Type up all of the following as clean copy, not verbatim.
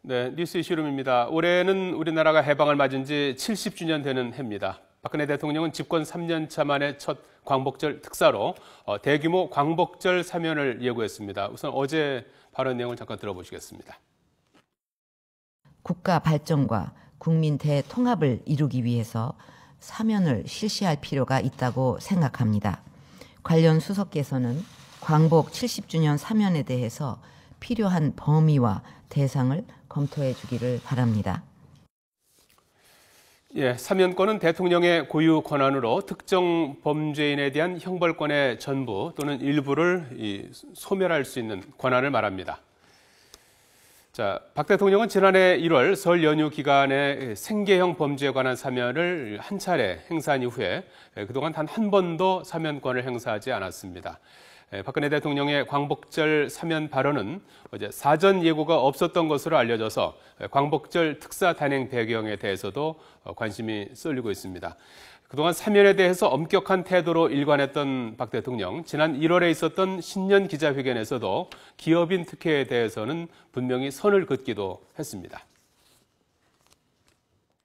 네, 뉴스 이슈룸입니다. 올해는 우리나라가 해방을 맞은 지 70주년 되는 해입니다. 박근혜 대통령은 집권 3년 차 만에 첫 광복절 특사로 대규모 광복절 사면을 예고했습니다. 우선 어제 발언 내용을 잠깐 들어보시겠습니다. 국가 발전과 국민 대통합을 이루기 위해서 사면을 실시할 필요가 있다고 생각합니다. 관련 수석께서는 광복 70주년 사면에 대해서 필요한 범위와 대상을 검토해 주기를 바랍니다. 예, 사면권은 대통령의 고유 권한으로 특정 범죄인에 대한 형벌권의 전부 또는 일부를 소멸할 수 있는 권한을 말합니다. 자, 박 대통령은 지난해 1월 설 연휴 기간에 생계형 범죄에 관한 사면을 한 차례 행사한 이후에 그동안 단 한 번도 사면권을 행사하지 않았습니다. 박근혜 대통령의 광복절 사면 발언은 어제 사전 예고가 없었던 것으로 알려져서 광복절 특사 단행 배경에 대해서도 관심이 쏠리고 있습니다. 그동안 사면에 대해서 엄격한 태도로 일관했던 박 대통령, 지난 1월에 있었던 신년 기자회견에서도 기업인 특혜에 대해서는 분명히 선을 긋기도 했습니다.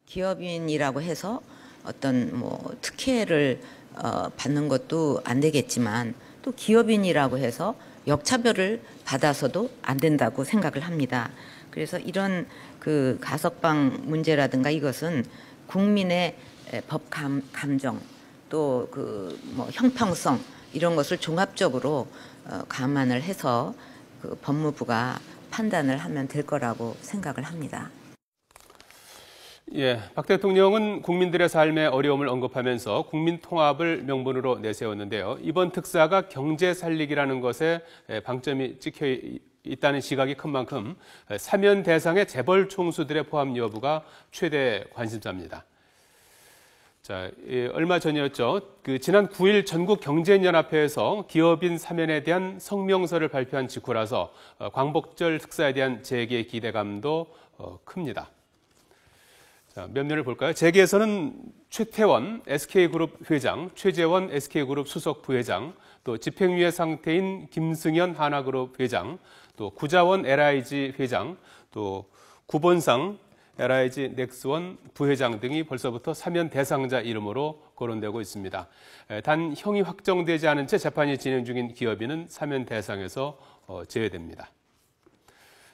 기업인이라고 해서 어떤 특혜를 받는 것도 안 되겠지만 또 기업인이라고 해서 역차별을 받아서도 안 된다고 생각을 합니다. 그래서 이런 그 가석방 문제라든가 이것은 국민의 법 감정 또 형평성 이런 것을 종합적으로 감안을 해서 그 법무부가 판단을 하면 될 거라고 생각을 합니다. 예, 박 대통령은 국민들의 삶의 어려움을 언급하면서 국민 통합을 명분으로 내세웠는데요. 이번 특사가 경제 살리기라는 것에 방점이 찍혀 있다는 시각이 큰 만큼 사면 대상의 재벌 총수들의 포함 여부가 최대 관심사입니다. 자, 얼마 전이었죠. 지난 9일 전국경제연합회에서 기업인 사면에 대한 성명서를 발표한 직후라서 광복절 특사에 대한 재계의 기대감도 큽니다. 자, 몇 면을 볼까요? 재계에서는 최태원 SK그룹 회장, 최재원 SK그룹 수석 부회장, 또 집행유예 상태인 김승현 하나그룹 회장, 또 구자원 LIG 회장, 또 구본상 LIG 넥스원 부회장 등이 벌써부터 사면 대상자 이름으로 거론되고 있습니다. 단 형이 확정되지 않은 채 재판이 진행 중인 기업인은 사면 대상에서 제외됩니다.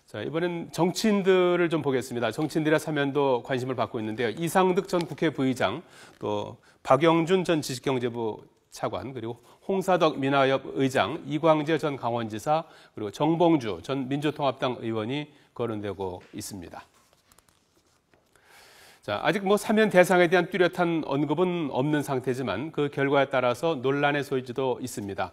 자, 이번엔 정치인들을 좀 보겠습니다. 정치인들의 사면도 관심을 받고 있는데요. 이상득 전 국회 부의장, 또 박영준 전 지식경제부 차관, 그리고 홍사덕 민화협 의장, 이광재 전 강원지사, 그리고 정봉주 전 민주통합당 의원이 거론되고 있습니다. 자, 아직 사면 대상에 대한 뚜렷한 언급은 없는 상태지만 그 결과에 따라서 논란의 소지도 있습니다.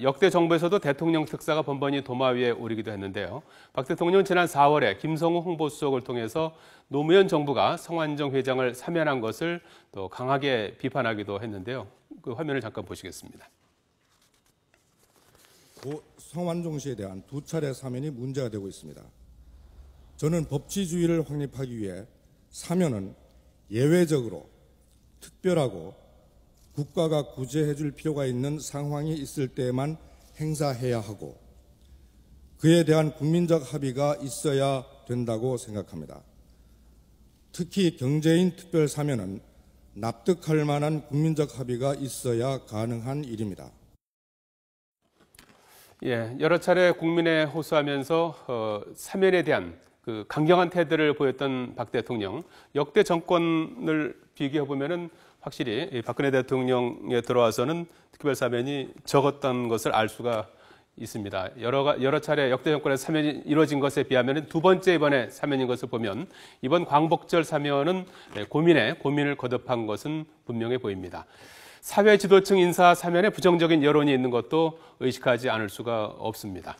역대 정부에서도 대통령 특사가 번번이 도마 위에 오르기도 했는데요. 박 대통령은 지난 4월에 김성우 홍보수석을 통해서 노무현 정부가 성완종 회장을 사면한 것을 또 강하게 비판하기도 했는데요. 그 화면을 잠깐 보시겠습니다. 고 성완종 씨에 대한 두 차례 사면이 문제가 되고 있습니다. 저는 법치주의를 확립하기 위해 사면은 예외적으로 특별하고 국가가 구제해 줄 필요가 있는 상황이 있을 때에만 행사해야 하고 그에 대한 국민적 합의가 있어야 된다고 생각합니다. 특히 경제인 특별 사면은 납득할 만한 국민적 합의가 있어야 가능한 일입니다. 예, 여러 차례 국민에 호소하면서 사면에 대한 강경한 태도를 보였던 박 대통령, 역대 정권을 비교해 보면은 확실히 박근혜 대통령에 들어와서는 특별 사면이 적었던 것을 알 수가 있습니다. 여러 차례 역대 정권의 사면이 이루어진 것에 비하면 두 번째 이번에 사면인 것을 보면 이번 광복절 사면은 고민을 거듭한 것은 분명해 보입니다. 사회 지도층 인사 사면에 부정적인 여론이 있는 것도 의식하지 않을 수가 없습니다.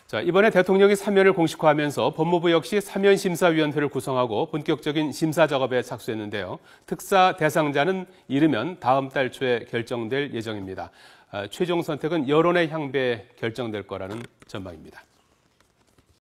자, 이번에 대통령이 사면을 공식화하면서 법무부 역시 사면심사위원회를 구성하고 본격적인 심사 작업에 착수했는데요. 특사 대상자는 이르면 다음 달 초에 결정될 예정입니다. 최종 선택은 여론의 향배에 결정될 거라는 전망입니다.